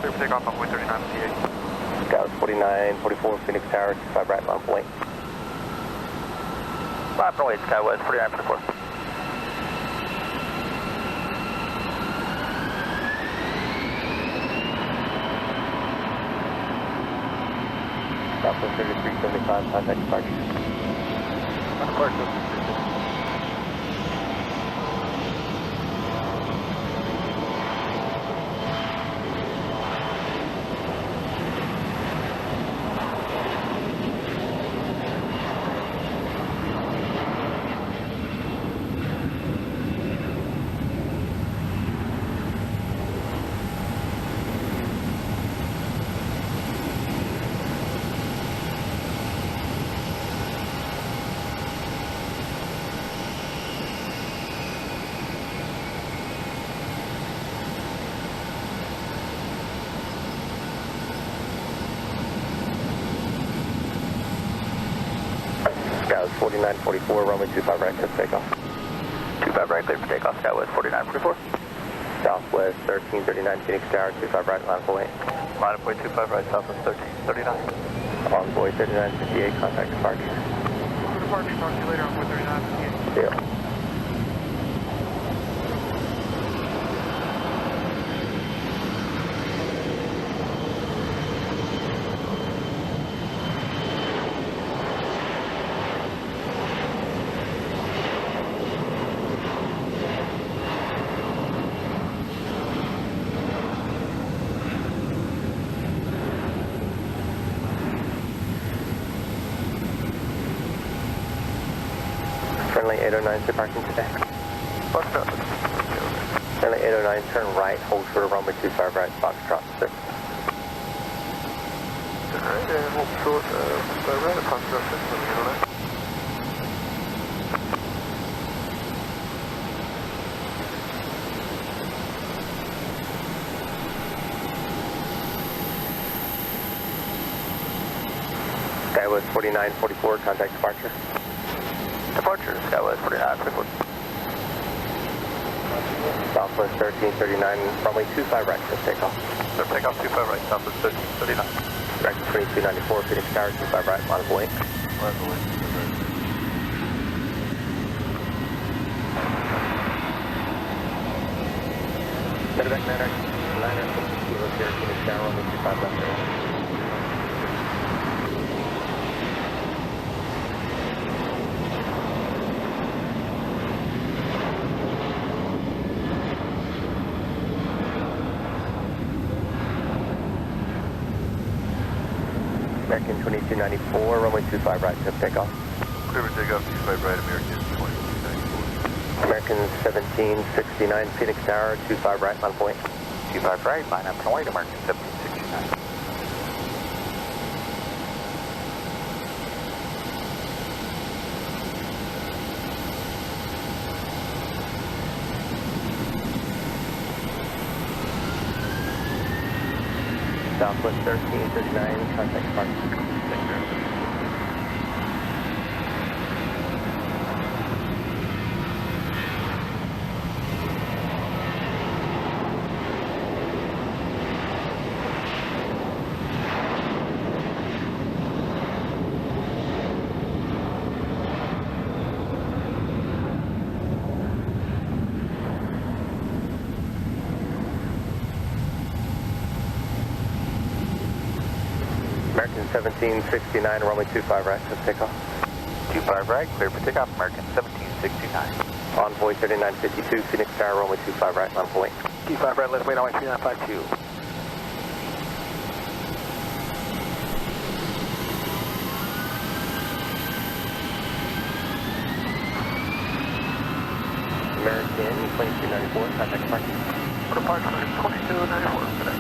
clear for takeoff on 39 PA. Scout 4944 Phoenix Tower, 25 right, line point. 508 Skywest 4944. Southwest 3375, contact departure. Departure. Scout 4944, runway 25 right, clear for takeoff. 25 right, clear for takeoff. Skywest 4944. Southwest 1339 Phoenix Tower, 25 right, line point. Line of way 25 right, Southwest 1339. Envoy 3958, contact departure. Departure, talk to you later on 439. Deal. Friendly 809, sit parking today. What's up? Friendly 809, turn right, hold short of runway 25 right, Foxtrot, sir. Alright, and hold short of right, Foxtrot 6, let me know that. Skywest 4944, contact departure. Departure, Skywest 4944. Southwest 1339, runway 25 right, clear for takeoff. So takeoff 25 right, Southwest 1339. Direction 2294, Phoenix Tower, 25 right, line of way. Line of way. Medevac liner 60 kilos here, Phoenix Tower, runway 25 left. American 2294, runway 25 right, clear for takeoff. Clear for takeoff, 25 right, American 2294. American 1769, Phoenix Tower, 25 right, line point. 25 right, line up and wait, American 1769. Southwest 1339, contact departure. American 1769, runway 25 right, clear for takeoff. 25 right, clear for takeoff, American 1769. Envoy 3952, Phoenix Tower, runway 25 right, line point. 25 right, left wait, runway 3952. American 2294, contact departure. For departure, 2294 today.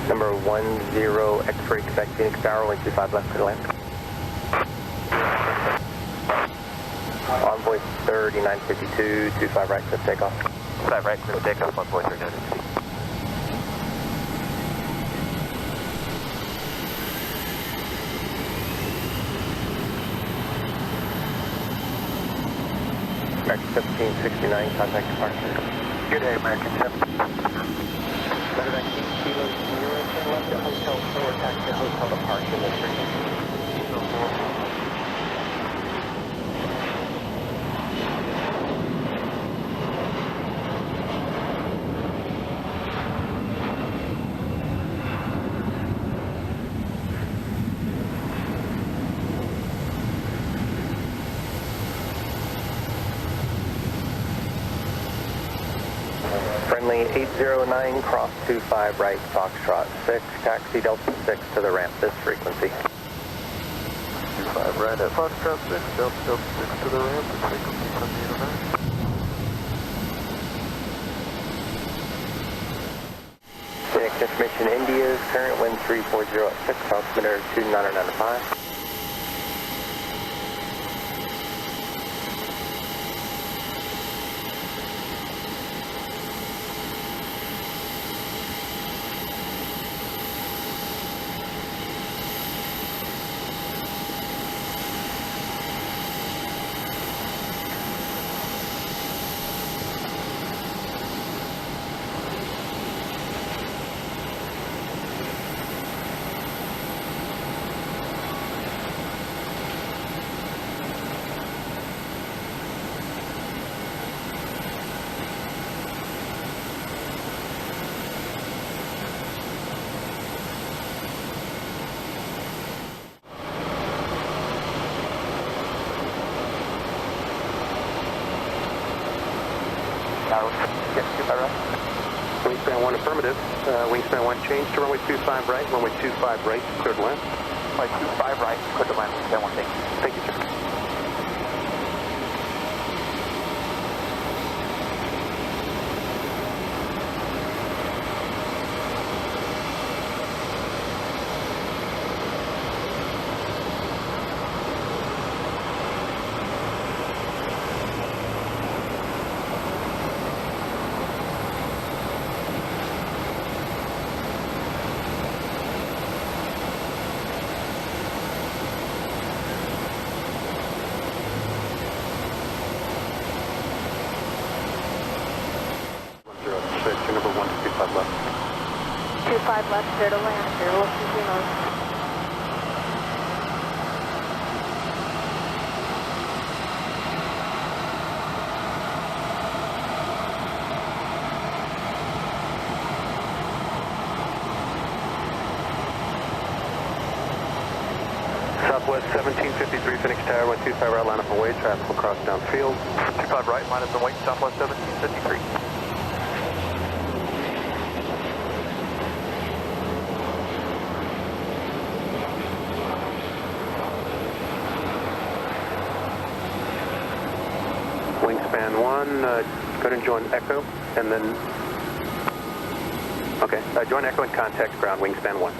Number 10, X-ray, Quebec, Phoenix Tower, 125 left to land. Envoy 3952, 25 right, clip takeoff. 5 right, clear takeoff, 1.3 noted. American 1769, contact departure. Good day, American 17. Better 19 kilos, Europe, left at hotel, forward taxi to hotel departure, this frequency. Friendly 809, cross 25 right, Foxtrot 6, taxi Delta 6 to the ramp, this frequency. 25 right at Foxtrot 6, Delta 6 to the ramp, this frequency 7809. Ignition mission India's current wind 340 at 6, altimeter 2995. Yes, 25 right. Wingspan 1 affirmative. Wingspan 1 change to runway 25 right. Runway 25 right, clear to land. Runway 25 right, clear to land, wingspan 1 change. Thank you, sir. Your number 125 left. 25 left, clear to land, 020. Southwest 1753 Phoenix Tower, 125 right, line up and wait. Traffic will cross downfield. 25 right, line up and wait, Southwest 1753. Wingspan 1, go ahead and join Echo, and then... Okay, join Echo and contact ground, Wingspan 1.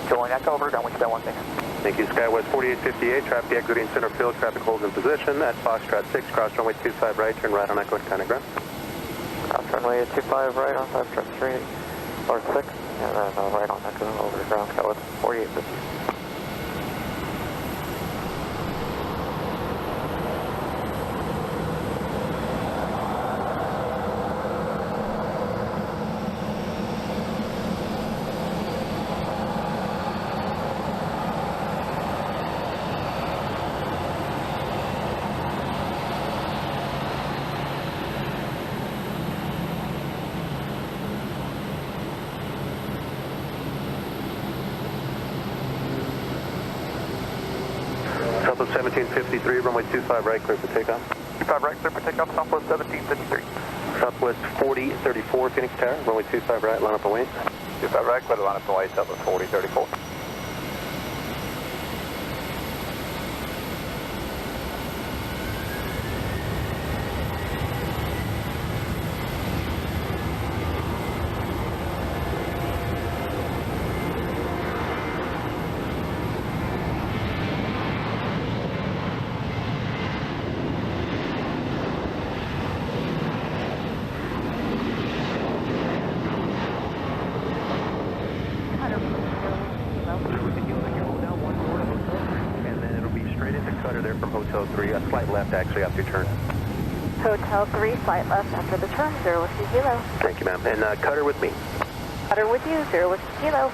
Join Echo over, down wingspan 1 change. Thank you, Skywest 4858, traffic exiting center field, traffic holds in position at Foxtrot 6, cross runway 25 right, turn right on Echo and contact ground. Cross runway 25 right on Foxtrot 3 or 6, and then right on Echo over to ground, Skywest 4858. Southwest 1753, runway 25 right, clear for takeoff. 25 right, clear for takeoff, Southwest 1753. Southwest 4034 Phoenix Tower, runway 25 right, line up and wait. 25 right, clear to line up and wait, Southwest 4034. Hotel 3, a slight left actually after your turn. Hotel 3, slight left after the turn, 0 Whiskey Kilo. Thank you, ma'am. And cutter with me. Cutter with you, 0 Whiskey Kilo.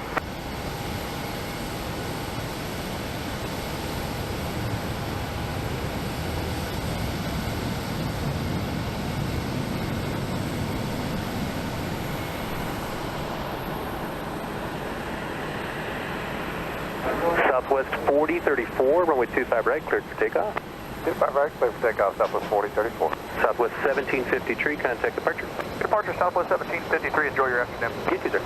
Southwest 4034, runway 25 right, cleared for takeoff. 25 right, clear for takeoff, Southwest 4034. Southwest 1753, contact departure. Departure Southwest 1753, enjoy your afternoon. You too, sir.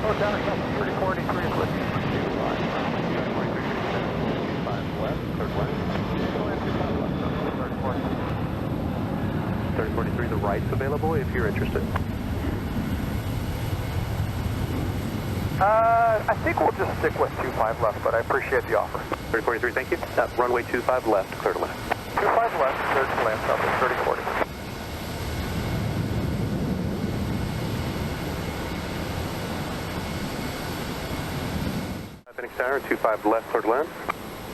Oh, down at 3043 is looking. 3043, the right's available if you're interested. I think we'll just stick with 25 left, but I appreciate the offer. 3043, thank you. Runway 25 left, clear to land. 25 left, clear to land, Southwest 3040. Phoenix Tower, 25 left, clear to land.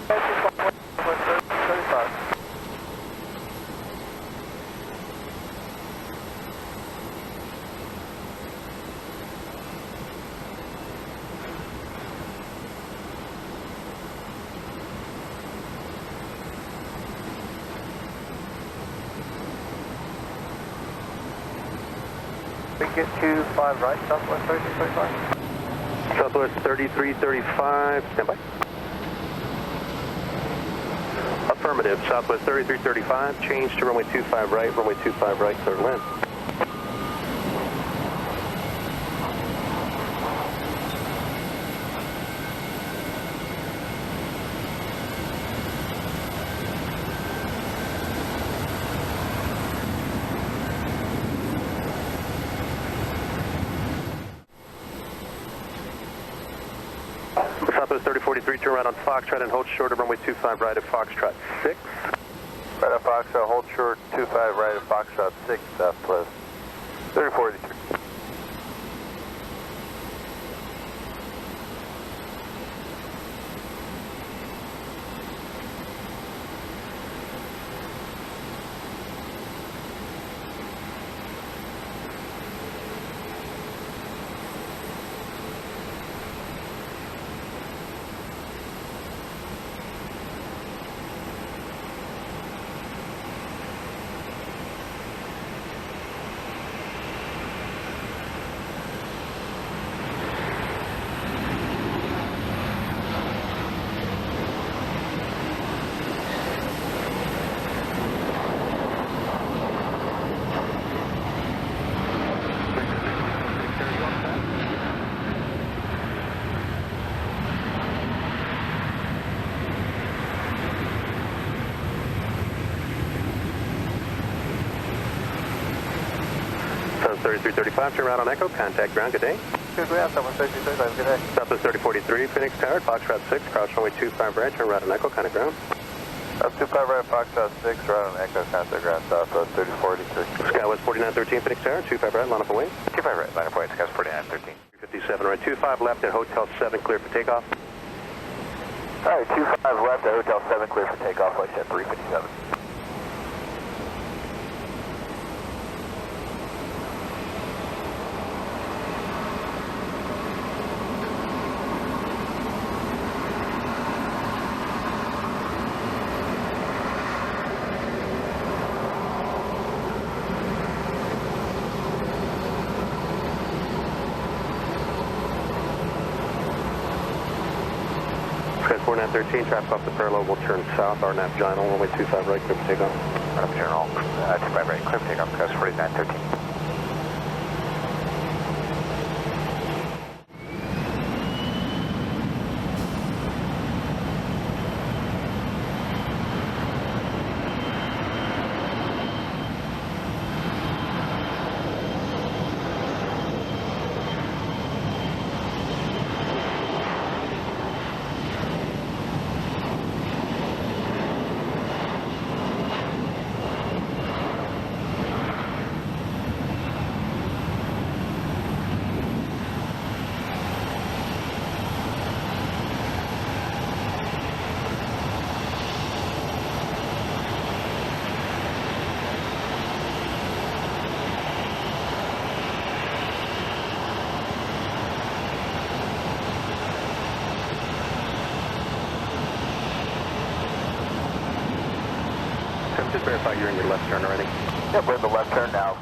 25 left, 35. We get 25 right, Southwest 3335. Southwest 3335, stand by. Affirmative, Southwest 3335, change to runway 25 right, runway 25 right, clear to land. Southwest 3043, turn right on Foxtrot and hold short of runway 25 right at Foxtrot 6. Right at Foxtrot, hold short, 25 right at Foxtrot 6, Southwest 3043. Southwest 3335, turn right on Echo, contact ground, good day. Good, we have someone 3335, good day. Southwest 3043, Phoenix Tower, Foxtrot 6, cross runway 25 right, turn right on Echo, contact ground. That's 25 right, Foxtrot 6, right on Echo, contact ground, Southwest 3043. Skywest 4913, Phoenix Tower, 25 right, line up away. 25 right, line up away, Skywest 4913. 57 right, 25 left at Hotel 7, clear for takeoff. Alright, 25 left at Hotel 7, clear for takeoff, like at 357. Skywest 4913, traffic off the parallel will turn south, RNAV Giant, runway 25 right, clear for takeoff. Right up General, 25 right, clear for takeoff, Skywest 4913. Just verify you're in your left turn already. Yep, we're in the left turn now.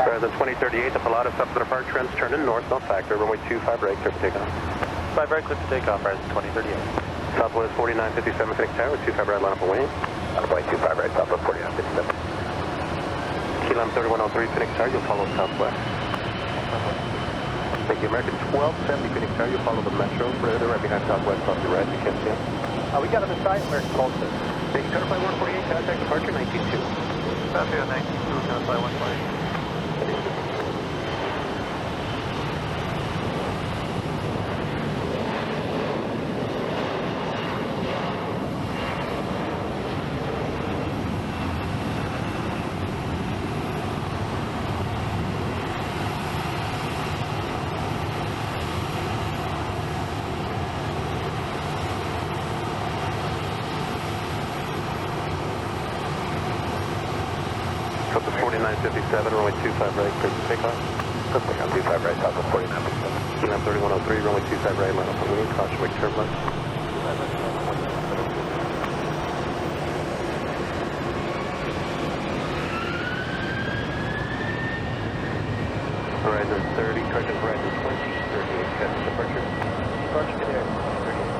Horizon 2038, the Pilatus up to the park, trends turning north, no factor, runway 25 right, clear for takeoff. 5 right, clear for takeoff, Horizon 2038. Southwest 4957 Phoenix Tower, 25 right, line up away. Runway 25 right, Southwest 4957. Kilo 3103 Phoenix Tower, you'll follow southwest. Thank you, American 1270 Phoenix Tower, you'll follow the Metro, further right behind southwest off your right, you can't see him. We got him inside, American 1270. Thank you, Cutterfly 148, contact departure 192. Copy on 92, Cutterfly 148. Southwest 4957, runway 25 right, clear for takeoff. Something on 25 right, Southwest 4957. Kilo 3103, runway 25 right, line up away, caution wake turbulence. Horizon 30, correction, Horizon 2038, catch departure. Departure to there, 38.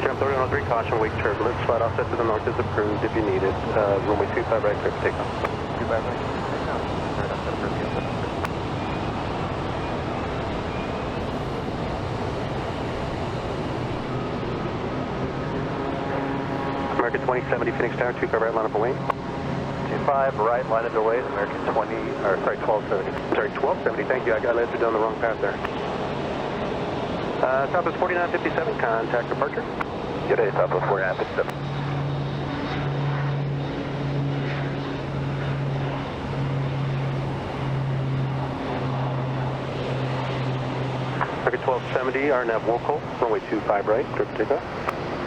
Jump 3103, caution, wake turbulence. Slide offset to the north is approved if you need it. Runway 25 right, clear for takeoff. 25 right, takeoff. Right up to the American 2070 Phoenix Tower, 25 right, line up away. 25 right, line of away, American 1270. Sorry, 1270, thank you. I led you down the wrong path there. Southwest 4957, contact departure. Good day, Southwest 4957. American 1270, RNAV Woco, runway 25 right, clear for takeoff.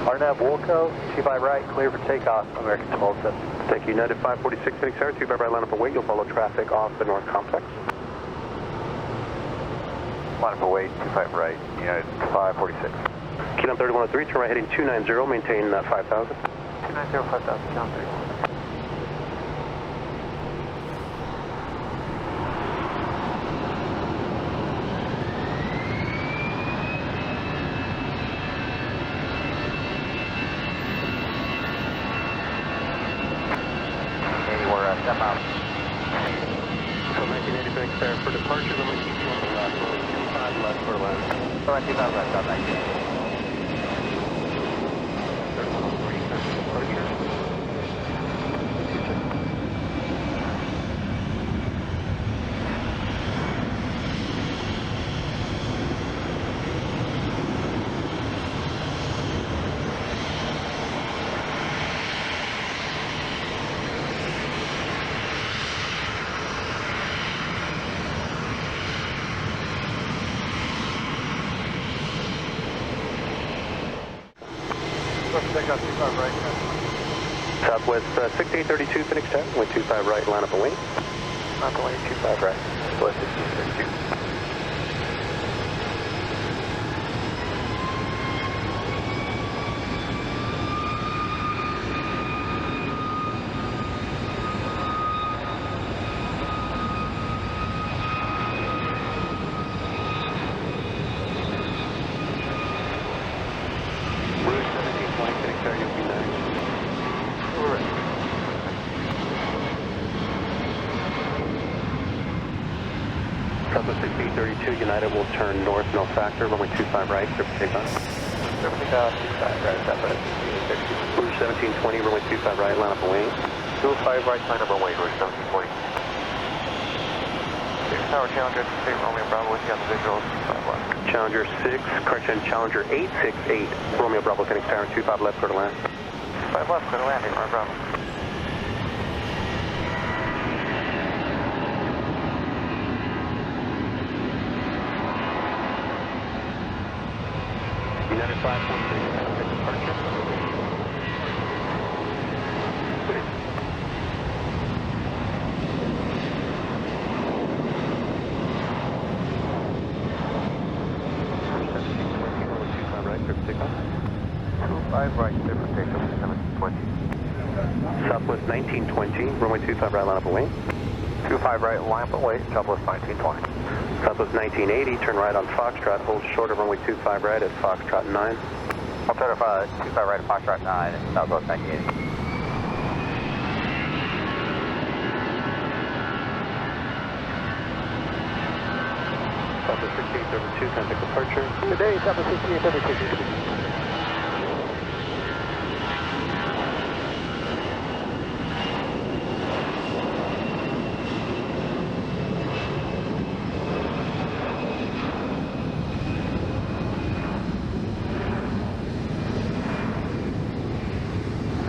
RNAV Woco, 25 right, clear for takeoff, American 1270. Thank you. United 546 Phoenix Tower, 25 right, line up away. You'll follow traffic off the north complex. Line up away, 25 right, United 546. Kilo 3103, turn right heading 290, maintain 5000. 290, 5000, John 31. Step out. So 1980 Phoenix Tower for departure, runway 22 on the left, runway 25 left for land. Runway 25 left, on 19. 3103, departure. Take off 25 right. Southwest 6832 Phoenix Tower, runway 25 right, line up and wing. Line up and wing, 25 right. Southwest 6832. Southwest 6832 United will turn north, no factor, runway 25 right, clear for takeoff. Clear for takeoff, 25 right, Southwest 6832. Rouge 1720, runway 25 right, line up and wing. 25 right, line up and wing, Rouge 1720. Tower Challenger 6, Romeo Bravo with you on the visuals, 5 left. Challenger 6, correction, Challenger 868, Romeo Bravo, Phoenix Tower, 25 left, clear to land. 5 left, clear to landing, Romeo Bravo. United 516, departure. Right, clear for takeoff, 1720. Southwest 1920, runway 25 right, line up and wing. 25 right, line up and wait, Southwest 1920. Southwest 1980, turn right on Foxtrot, hold short of runway 25 right at Foxtrot 9. I'll try to 25 right at Foxtrot 9 and Southwest 1980. Southwest 6832, contact departure. Today, Southwest 6832.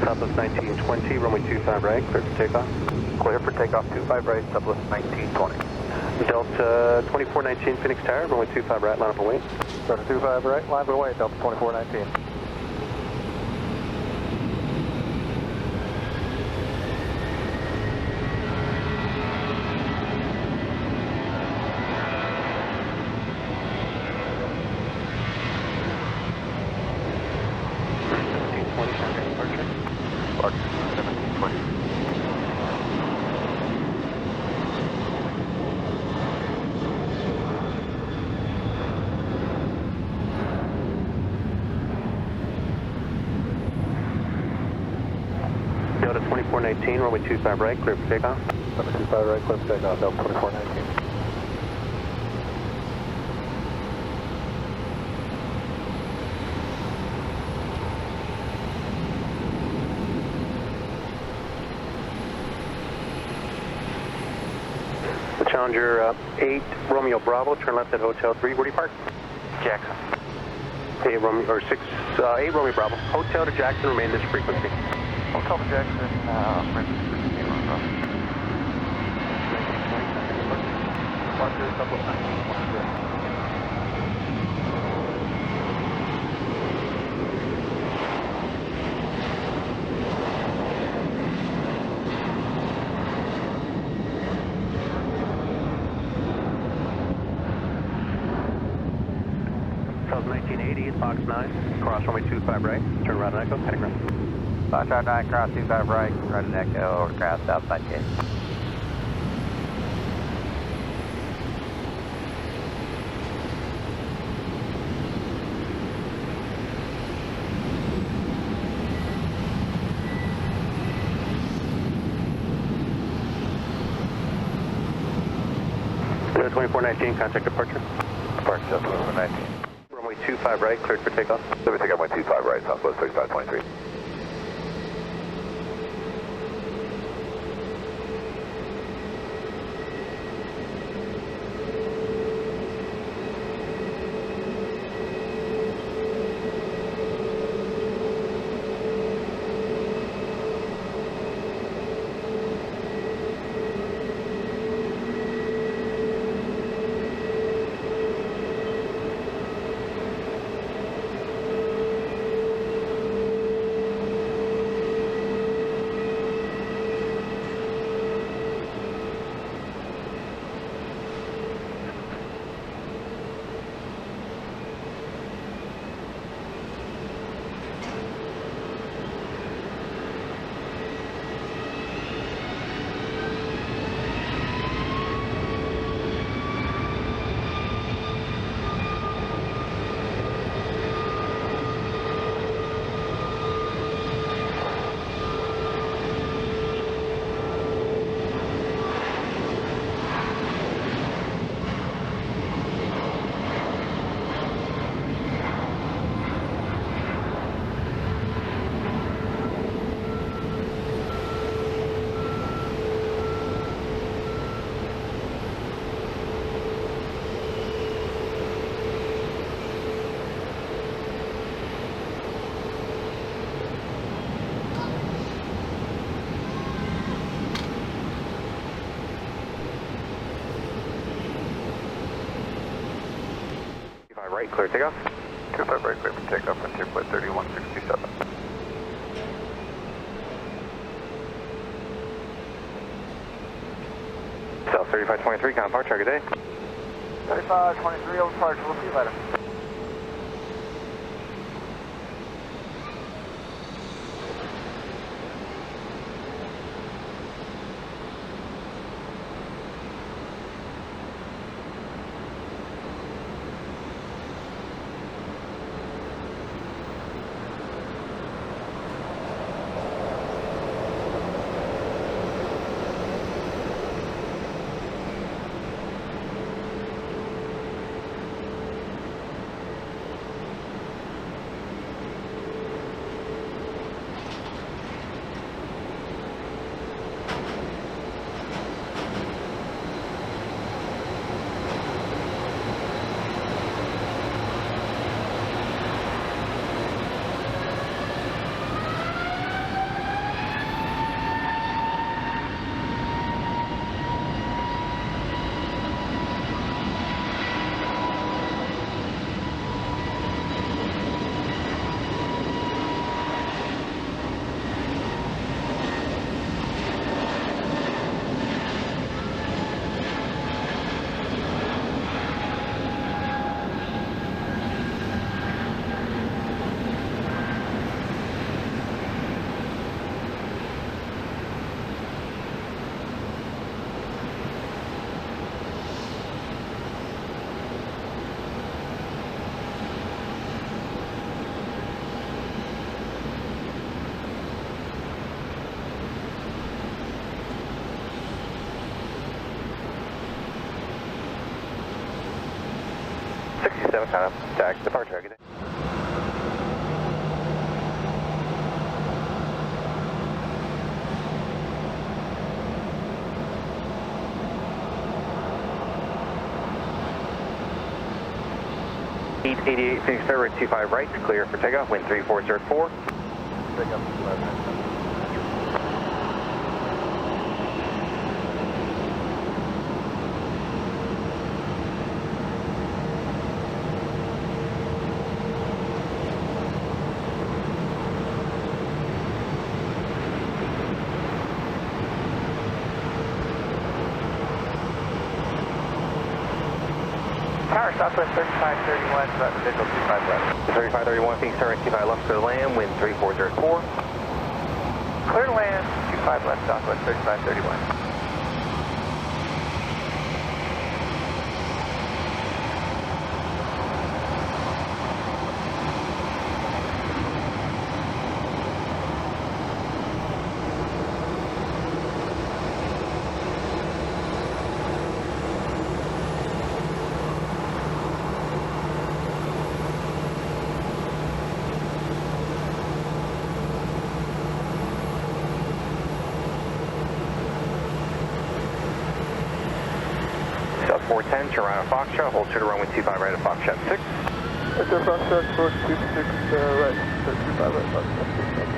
Southwest 1920, runway 25 right, clear for takeoff. Clear for takeoff, 25 right, Southwest 1920. Delta 2419 Phoenix Tower, runway 25 right, line up and wing. Delta 25 right, line up and wing, Delta 2419. Delta 2419, runway 25 right, clear for takeoff. Delta 25 right, clear for takeoff, Delta 2419. Challenger 8, Romeo Bravo, turn left at Hotel 3. Where do you park? Jackson. 8 Romeo Bravo. Hotel to Jackson, remain this frequency. Hotel to Jackson, frequency, Bravo. Departure, Southwest 1920. South 1980, Fox 9, cross runway 25 right, turn right on Echo, pentagram. Foxtrot 9, cross 25 right, right at Echo, over cross South 98. Delta 2419, contact departure. Departure, Delta 2419. Runway 25 right, cleared for takeoff. Let me take up my 25 right, Southwest 3523. right, clear takeoff. 25 right, clear for takeoff, frontier flight 3167. South 3523, contact target day. 3523, over park, we'll see you later. Contact departure target day. Heat 88 Phoenix Tower, 25 right, clear for takeoff, wind 3404. Takeoff 11. Tower, Southwest 3531, about the visual 25 left. 3531, Phoenix Tower, 25 left, clear to land, wind 3404. Clear to land, 25 left, Southwest 3531. South 410, turn right on Foxtrot, hold short to runway 25 right at Foxtrot 6. Right there, Foxtrot, course 26 right, 25 right, Foxtrot 6.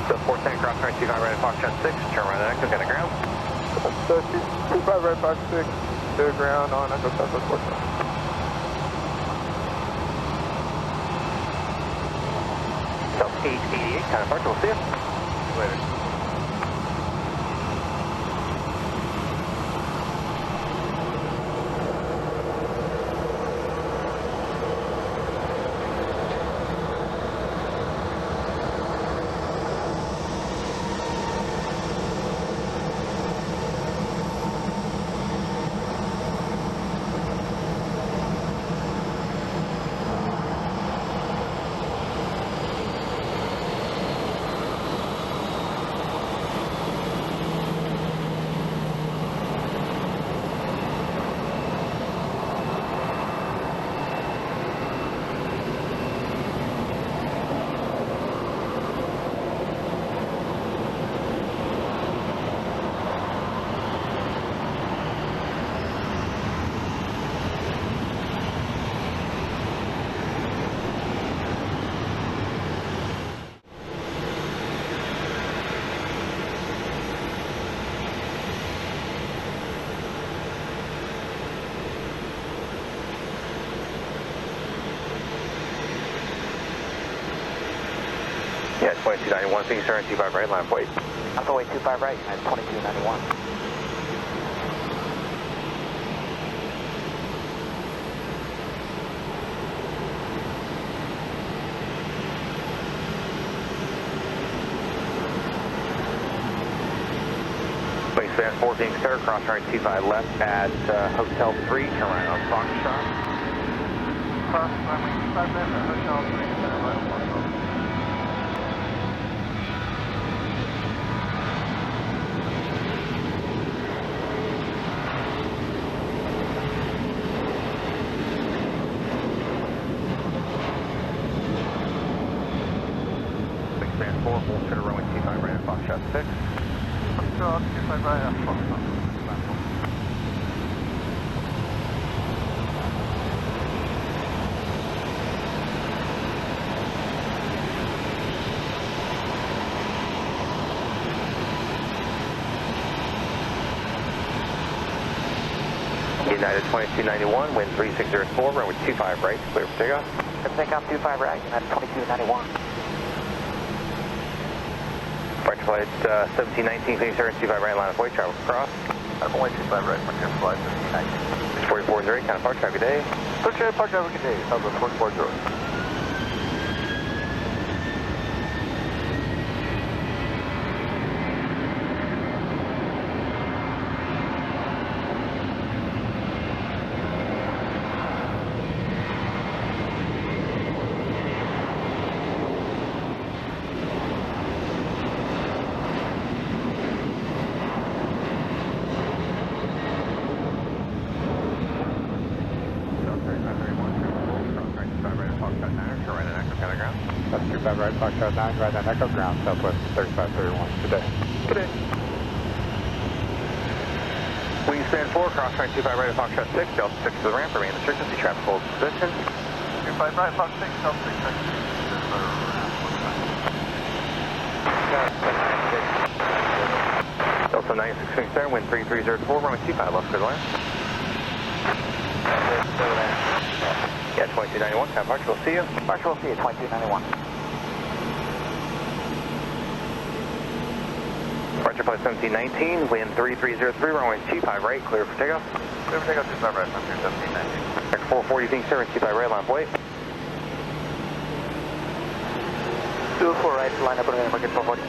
So 410, cross turn 25 right at Foxtrot 6, turn right on Echo, got a ground. So 25 right, Fox 6, to ground on Echo Southwest 410. South 888, kind of we'll see you. Later. 2291, being sir, 25 right, line of weight. Runway 25 right, United 2291. Wingspan 14 star, cross runway 25 left at Hotel 3, turn right on Foxtrot. Cross runway 25 left at Hotel 3, turn right on Foxtrot. Wingspan 4, full center runway 25 right at Foxtrot 6. Foxtrot 25 right at Foxtrot. United 2291, wind 3604, runway 25 right, clear for takeoff. Good takeoff 25 right, United 2291. French flight 1719, clear sir, 25 right, line of weight, travel across. Runway 25 right, Frontier flight 1719. 4408, kind of park, have a good day. Frontier Park, have a good day. Southwest 440. That's 25 right, Foxtrot 9, right on Echo Ground, Southwest 3531. Good day. Good day. Wingspan 4, cross runway 25 right at Foxtrot 6, Delta 6 to the ramp, remain in frequency, traffic holds position. 25 right, Fox 6, Delta 6, Delta 96 wing stern, wind 3304, runway 25 left, clear line. Yeah, 2291, kind of park, we'll see you. Marshall, we'll see you 2291. Departure flight 1719, wind 3303, runway 25 right, clear for takeoff. Clear for takeoff 25 right, Frontier 1719. Deck 440, being sir, 25 right, line of weight. 24 right, line up on the market 440.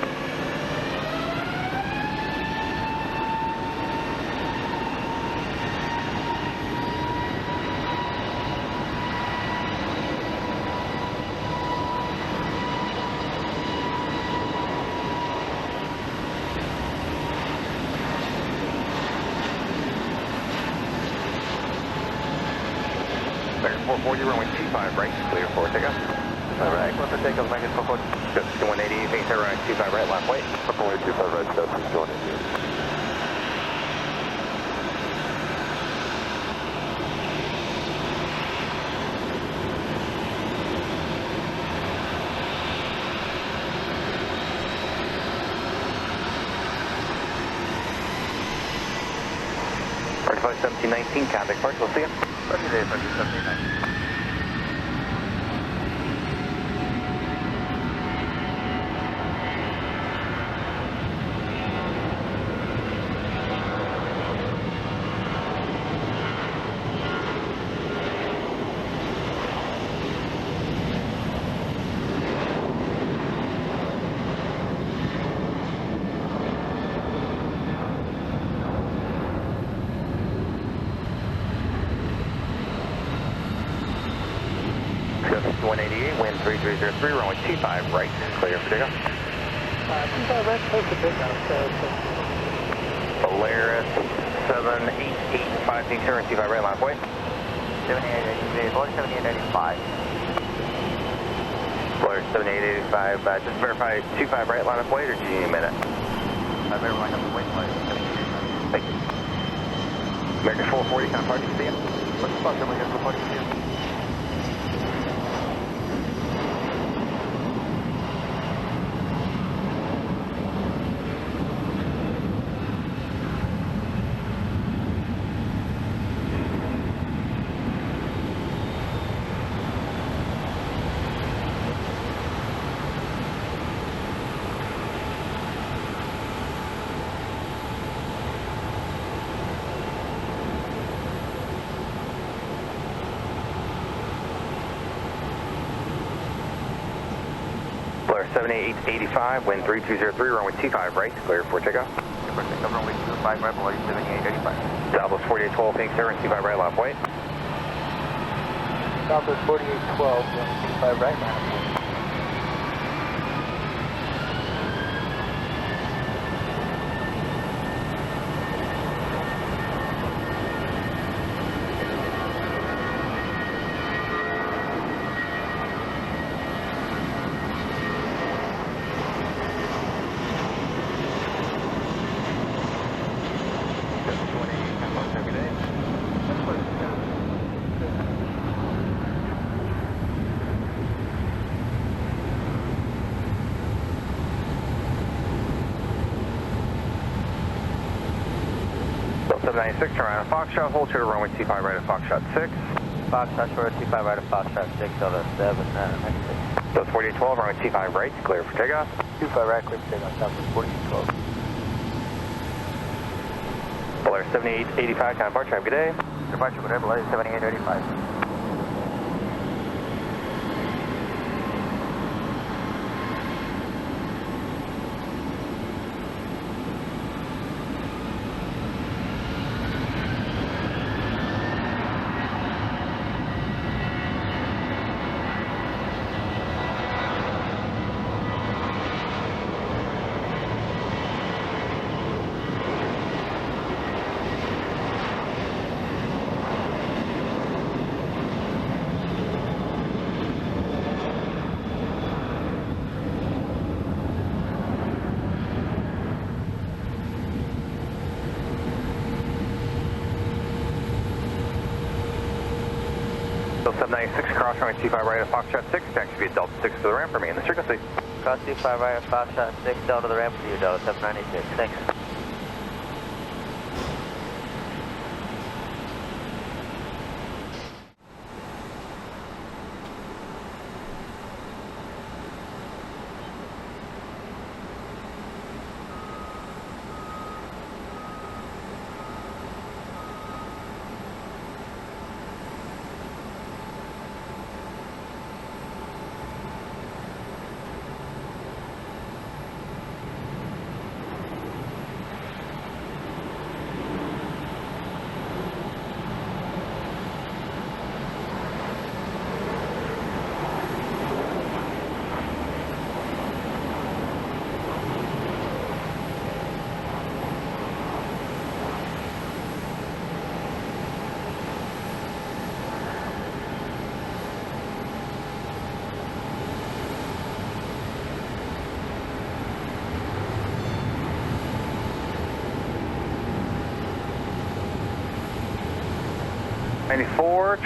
Deck 440, runway 25 right, clear for takeoff. All right, clear for takeoff, market 440. Good, 180, being sir, runway 25 right, line of weight. Runway 25 right, Delta 6, 188. Departure flight 1719, contact park, we'll see you. Good day, Frontier 1719. Just 188, wind 3303, runway 25 right, clear for takeoff. 25 right, close to takeoff. Polaris 7885, being sir, 25 right, line of weight. 7885. Polaris 7885, just verify 25 right, line of weight, or do you need a minute? I've ever lined up the wait flight. Thank you. American 440, kind of park, see you. What's the Foxtrot, American 440, see you. 7885, wind 3203, runway 25 right, clear for takeoff. For takeoff, runway 25 right, below 7885. Southwest 4812, Phoenix Air, 25 right, left white. Southwest 4812, 25 right, line. So 796, turn around at Foxtrot, hold short runway 25 right at Foxtrot 6. Foxtrot short, 25 right of Foxtrot 6, Delta 7, next 6. So 4812, runway 25 right, clear for takeoff. 25 right, clear for takeoff, Southwest 4812. Polaris 7885, kind of departure, have a good day. Departure, whatever, below 7885. So 796, cross runway 25 right at Foxtrot 6, taxi via Delta 6 to the ramp, remain in the circle seat. Cross 25 right of Foxtrot 6, Delta to the ramp for you, Delta 796, thanks.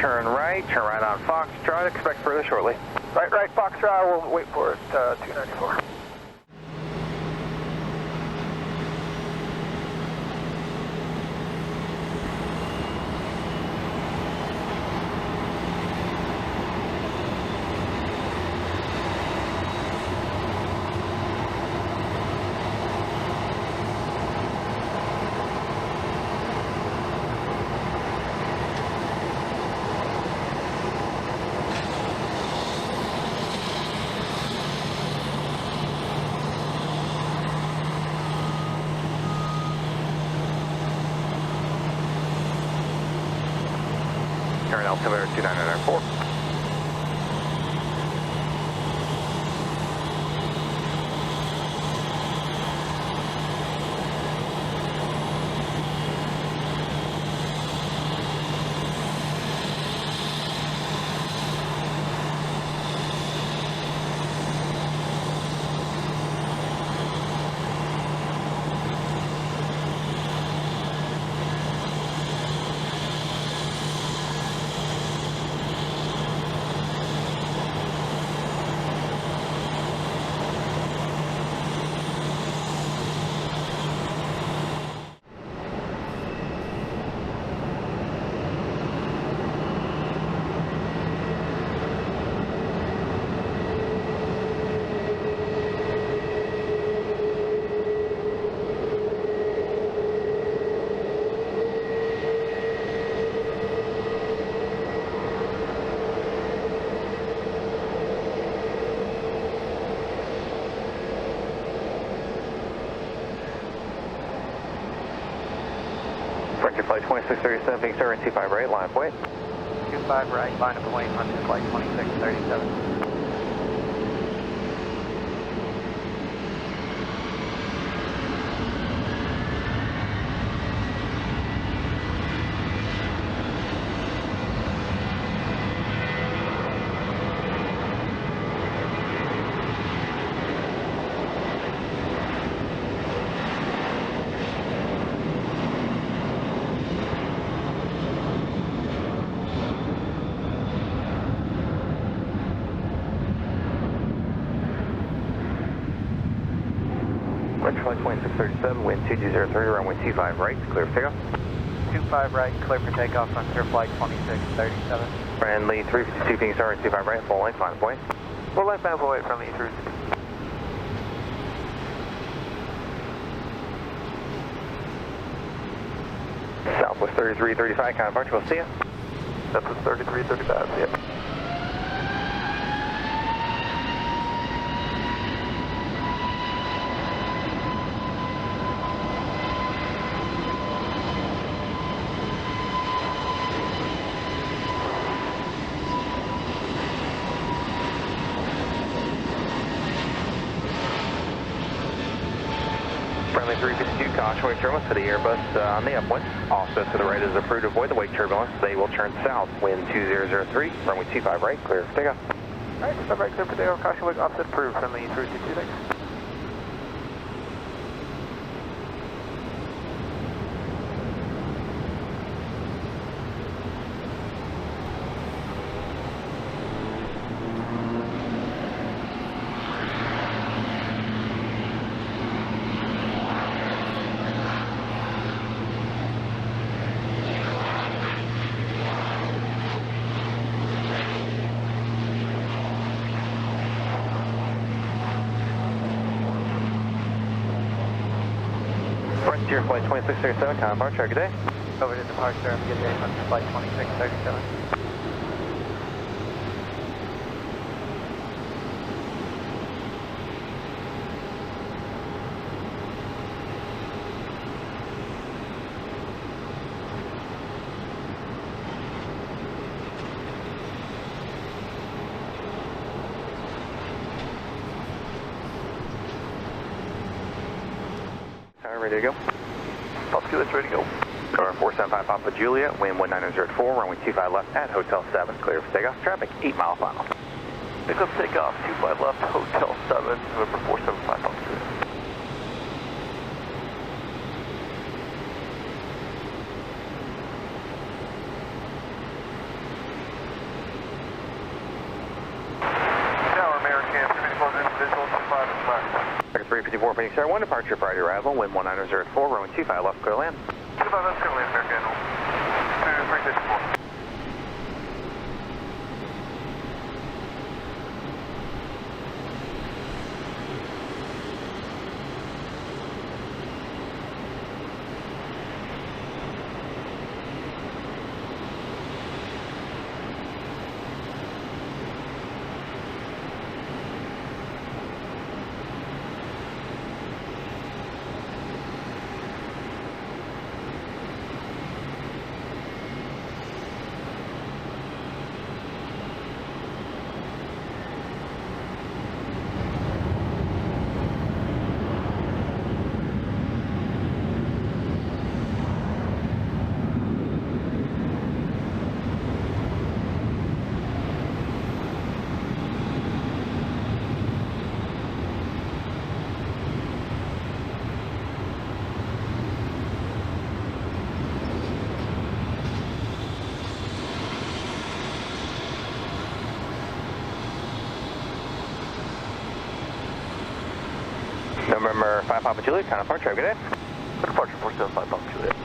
Turn right on Foxtrot, expect further shortly. Right, Foxtrot, we'll wait for it, 294. Turn altimeter 2994. Frontier Flight 2637, being started 25 right, line of point. 25 right, line of point, Frontier Flight 2637. Frontier Flight 2637, wind 2203, runway 25 right, clear for takeoff. 25 right, clear for takeoff, Frontier Flight 2637. Friendly 352, being started 25 right, full length, line of point. Full left bound away from the 360. Southwest 3335, kind of departure, we'll see ya. Southwest 3335, see ya. Friendly 352, caution wake turbulence to the Airbus on the upwind. Also to the right is approved to avoid the wake turbulence. They will turn south, wind 2003, runway 25 right, clear for takeoff. Alright, 25 right, clear for takeoff, caution wake offset approved, friendly 322, thanks. Frontier Flight 2637, kind of departure, good day. Over to departure, have a good day, Frontier Flight 2637. Alright, ready to go. Populous, ready to go. Car 475 Papa Juliet, wind 19004, runway 25 left at Hotel 7, clear for takeoff. Traffic 8 mile final. Pick up takeoff, 25 left, Hotel 7, November 475, Papa Juliet. Tower American, 3 individual, 25 is back. 354, Phoenix Air 1, departure prior to arrival, wind 19004, runway 25 left, clear land. 25 left, clear land, American. 354. November 5 Papa Juliet, kind of departure, have a good day. Departure 475, Papa Juliet.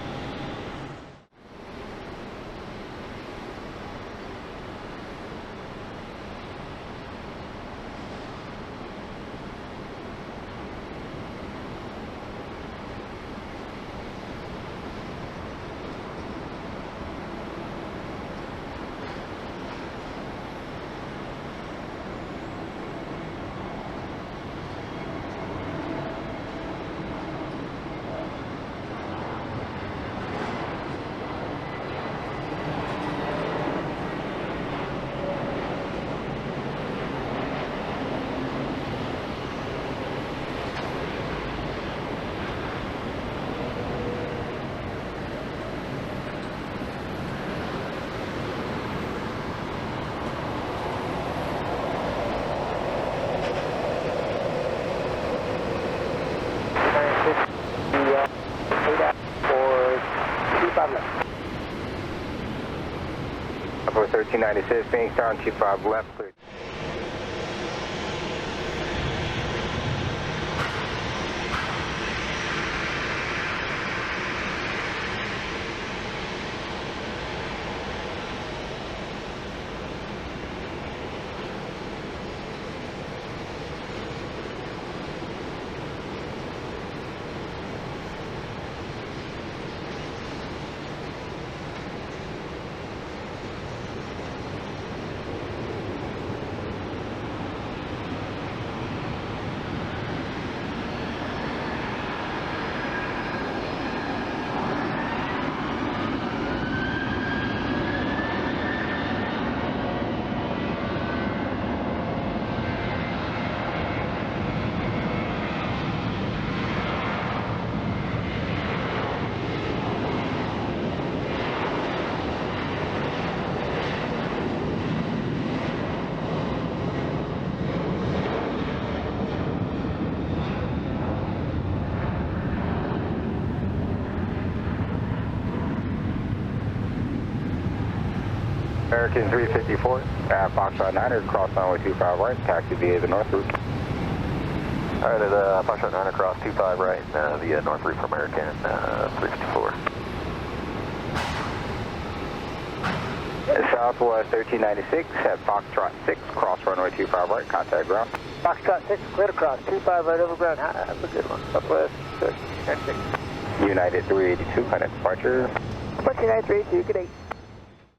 25 left. Upper 1396, Phoenix Tower 25 left, clear. American 354, Foxtrot 9er, cross runway 25 right, taxi via the north route. Alright, at Foxtrot 9 across 25 right, via north route for American 354. Southwest 1396 at Foxtrot 6, cross runway 25 right, contact ground. Foxtrot 6, clear across, 25 right over ground. Have a good one. Southwest 1396. United 382, kind of departure. Bunch 932, good 8.